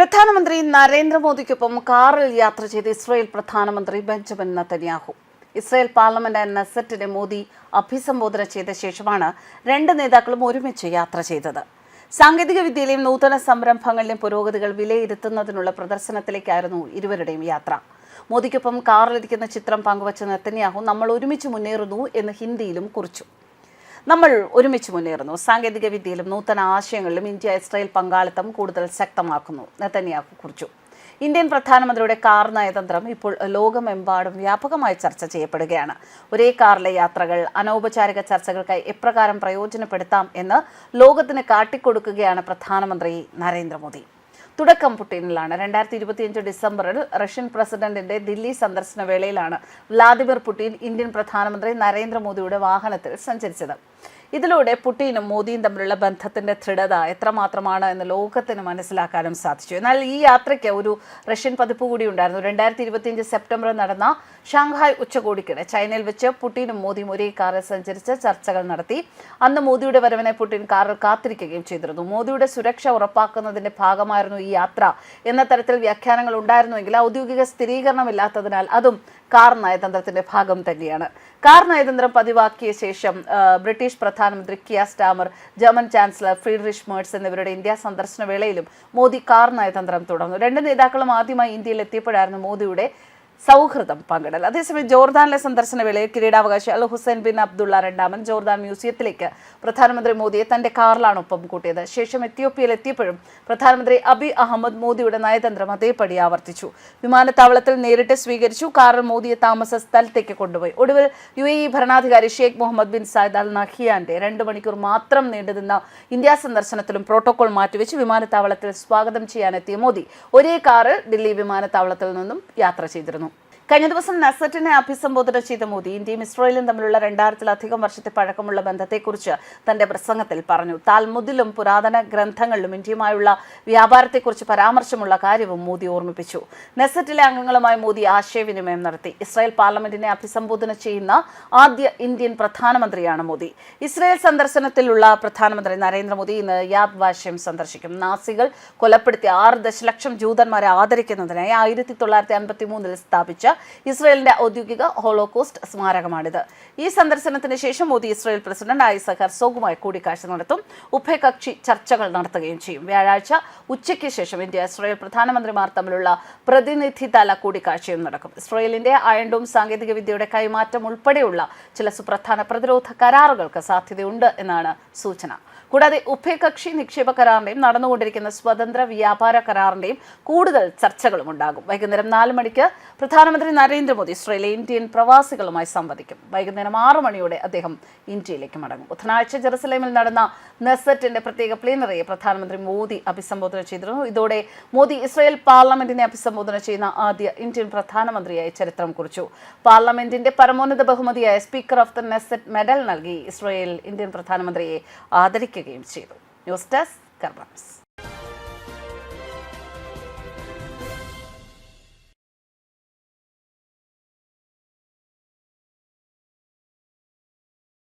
പ്രധാനമന്ത്രി നരേന്ദ്രമോദിക്കൊപ്പം കാറിൽ യാത്ര ചെയ്ത് ഇസ്രായേൽ പ്രധാനമന്ത്രി ബെഞ്ചമിൻ നെതന്യാഹു. ഇസ്രായേൽ പാർലമെന്റ് നെസറ്റിനെ മോദി അഭിസംബോധന ചെയ്ത ശേഷമാണ് രണ്ട് നേതാക്കളും ഒരുമിച്ച് യാത്ര ചെയ്തത്. സാങ്കേതിക വിദ്യയിലെയും നൂതന സംരംഭങ്ങളിലെയും പുരോഗതികൾ വിലയിരുത്തുന്നതിനുള്ള പ്രദർശനത്തിലേക്കായിരുന്നു ഇരുവരുടെയും യാത്ര. മോദിക്കൊപ്പം കാറിലിരിക്കുന്ന ചിത്രം പങ്കുവച്ച നെതന്യാഹു നമ്മൾ ഒരുമിച്ച് മുന്നേറുന്നു എന്ന് ഹിന്ദിയിലും കുറിച്ചു. നമ്മൾ ഒരുമിച്ച് മുന്നേറുന്നു. സാങ്കേതിക വിദ്യയിലും നൂതന ആശയങ്ങളിലും ഇന്ത്യ ഇസ്രായേൽ പങ്കാളിത്തം കൂടുതൽ ശക്തമാക്കുന്നു, നെതന്യാഹു കുറിച്ചു. ഇന്ത്യൻ പ്രധാനമന്ത്രിയുടെ കാർ നയതന്ത്രം ഇപ്പോൾ ലോകമെമ്പാടും വ്യാപകമായി ചർച്ച ചെയ്യപ്പെടുകയാണ്. ഒരേ കാറിലെ യാത്രകൾ അനൗപചാരിക ചർച്ചകൾക്കായി എപ്രകാരം പ്രയോജനപ്പെടുത്താം എന്ന് ലോകത്തിന് കാട്ടിക്കൊടുക്കുകയാണ് പ്രധാനമന്ത്രി നരേന്ദ്രമോദി. തുടക്കം പുടിനിലാണ്. 2025 ഡിസംബറിൽ റഷ്യൻ പ്രസിഡന്റിന്റെ ദില്ലി സന്ദർശന വേളയിലാണ് വ്ളാദിമിർ പുടിൻ ഇന്ത്യൻ പ്രധാനമന്ത്രി നരേന്ദ്രമോദിയുടെ വാഹനത്തിൽ സഞ്ചരിച്ചത്. ഇതിലൂടെ പുടിനും മോദിയും തമ്മിലുള്ള ബന്ധത്തിന്റെ ദൃഢത എത്രമാത്രമാണ് എന്ന് ലോകത്തിന് മനസ്സിലാക്കാനും സാധിച്ചു. എന്നാൽ ഈ യാത്രയ്ക്ക് ഒരു റഷ്യൻ പതിപ്പ് കൂടി ഉണ്ടായിരുന്നു. 2025 സെപ്റ്റംബറിൽ നടന്ന ഷാങ്ഹായ് ഉച്ചകോടിക്കിടെ ചൈനയിൽ വെച്ച് പുടിനും മോദിയും ഒരേ കാറിൽ സഞ്ചരിച്ച് ചർച്ചകൾ നടത്തി. അന്ന് മോദിയുടെ വരവിനെ പുടിൻ കാറിൽ കാത്തിരിക്കുകയും ചെയ്തിരുന്നു. മോദിയുടെ സുരക്ഷ ഉറപ്പാക്കുന്നതിന്റെ ഭാഗമായിരുന്നു ഈ യാത്ര എന്ന തരത്തിൽ വ്യാഖ്യാനങ്ങൾ ഉണ്ടായിരുന്നുവെങ്കിൽ ഔദ്യോഗിക സ്ഥിരീകരണമില്ലാത്തതിനാൽ അതും കാർ നയതന്ത്രത്തിന്റെ ഭാഗം തന്നെയാണ്. കാർ നയതന്ത്രം പതിവാക്കിയ ശേഷം ബ്രിട്ടീഷ് പ്രധാനമന്ത്രി Keir Starmer, German chancellor Friedrich Merz എന്നിവരുടെ ഇന്ത്യ സന്ദർശന വേളയിലും മോദി കാർ നയതന്ത്രം തുടർന്നു. രണ്ട് നേതാക്കളും ആദ്യമായി ഇന്ത്യയിൽ എത്തിയപ്പോഴായിരുന്നു മോദിയുടെ സൗഹൃദം പങ്കിടൽ. അതേസമയം ജോർദാനിലെ സന്ദർശന വേളയിൽ കിരീടാവകാശി അൽ ഹുസൈൻ ബിൻ അബ്ദുള്ള രണ്ടാമൻ ജോർദാൻ മ്യൂസിയത്തിലേക്ക് പ്രധാനമന്ത്രി മോദിയെ തന്റെ കാറിലാണ് ഒപ്പം കൂട്ടിയത്. ശേഷം എത്യോപ്യയിൽ എത്തിയപ്പോഴും പ്രധാനമന്ത്രി അബി അഹമ്മദ് മോദിയുടെ നയതന്ത്രം അതേപടി ആവർത്തിച്ചു. വിമാനത്താവളത്തിൽ നേരിട്ട് സ്വീകരിച്ചു. കാറിൽ മോദിയെ താമസ സ്ഥലത്തേക്ക് കൊണ്ടുപോയി. ഒടുവിൽ UAE ഭരണാധികാരി Sheikh Mohammed bin Zayed Al നഹിയാന്റെ 2 മണിക്കൂർ മാത്രം നീണ്ടുനിന്ന ഇന്ത്യ സന്ദർശനത്തിലും പ്രോട്ടോകോൾ മാറ്റിവെച്ച് വിമാനത്താവളത്തിൽ സ്വാഗതം ചെയ്യാനെത്തിയ മോദി ഒരേ കാറിൽ ദില്ലി വിമാനത്താവളത്തിൽ നിന്നും യാത്ര ചെയ്തിരുന്നു. കഴിഞ്ഞ ദിവസം നെസറ്റിനെ അഭിസംബോധന ചെയ്ത മോദി ഇന്ത്യയും ഇസ്രായേലും തമ്മിലുള്ള 2000-ലധികം വർഷത്തെ പഴക്കമുള്ള ബന്ധത്തെക്കുറിച്ച് തന്റെ പ്രസംഗത്തിൽ പറഞ്ഞു. താൽമുദിലും പുരാതന ഗ്രന്ഥങ്ങളിലും ഇന്ത്യയുമായുള്ള വ്യാപാരത്തെക്കുറിച്ച് പരാമർശമുള്ള കാര്യവും മോദി ഓർമ്മിപ്പിച്ചു. നെസറ്റിലെ അംഗങ്ങളുമായി മോദി ആശയവിനിമയം നടത്തി. ഇസ്രായേൽ പാർലമെന്റിനെ അഭിസംബോധന ചെയ്യുന്ന ആദ്യ ഇന്ത്യൻ പ്രധാനമന്ത്രിയാണ് മോദി. ഇസ്രായേൽ സന്ദർശനത്തിലുള്ള പ്രധാനമന്ത്രി നരേന്ദ്രമോദി ഇന്ന് യാദ് വാശം സന്ദർശിക്കും. നാസികൾ കൊലപ്പെടുത്തിയ 6 ദശലക്ഷം ജൂതന്മാരെ ആദരിക്കുന്നതിനായി 1953 സ്ഥാപിച്ച ഇസ്രായേലിന്റെ ഔദ്യോഗിക ഹോളോകോസ്റ്റ് സ്മാരകമാണിത്. ഈ സന്ദർശനത്തിന് ശേഷം മോദി ഇസ്രായേൽ പ്രസിഡന്റ് ഐസക് ഹെർസോഗുമായി കൂടിക്കാഴ്ച നടത്തും. ഉഭയകക്ഷി ചർച്ചകൾ നടത്തുകയും ചെയ്യും. വ്യാഴാഴ്ച ഉച്ചയ്ക്ക് ശേഷം ഇന്ത്യ ഇസ്രായേൽ പ്രധാനമന്ത്രിമാർ തമ്മിലുള്ള പ്രതിനിധിതല കൂടിക്കാഴ്ചയും നടക്കും. ഇസ്രായേലിന്റെ അയൺഡോം സാങ്കേതിക വിദ്യയുടെ കൈമാറ്റം ഉൾപ്പെടെയുള്ള ചില സുപ്രധാന പ്രതിരോധ കരാറുകൾക്ക് സാധ്യതയുണ്ട് എന്നാണ് സൂചന. കൂടാതെ ഉഭയകക്ഷി നിക്ഷേപ കരാറിന്റെയും നടന്നുകൊണ്ടിരിക്കുന്ന സ്വതന്ത്ര വ്യാപാര കരാറിന്റെയും കൂടുതൽ ചർച്ചകളും ഉണ്ടാകും. വൈകുന്നേരം 4 മണിക്ക് പ്രധാനമന്ത്രി നരേന്ദ്രമോദി ഇസ്രായേലിലെ ഇന്ത്യൻ പ്രവാസികളുമായി സംവദിക്കും. വൈകുന്നേരം 6 മണിയോടെ അദ്ദേഹം ഇന്ത്യയിലേക്ക് മടങ്ങും. ബുധനാഴ്ച ജെറുസലേമിൽ നടന്ന നെസറ്റിന്റെ പ്രത്യേക പ്ലീനറിയെ പ്രധാനമന്ത്രി മോദി അഭിസംബോധന ചെയ്തിരുന്നു. ഇതോടെ മോദി ഇസ്രായേൽ പാർലമെന്റിനെ അഭിസംബോധന ചെയ്യുന്ന ആദ്യ ഇന്ത്യൻ പ്രധാനമന്ത്രിയായി ചരിത്രം കുറിച്ചു. പാർലമെന്റിന്റെ പരമോന്നത ബഹുമതിയായ speaker of the Knesset medal നൽകി ഇസ്രായേൽ ഇന്ത്യൻ പ്രധാനമന്ത്രിയെ ആദരിക്കുകയും ചെയ്തു. News desk കർമ്മസ്.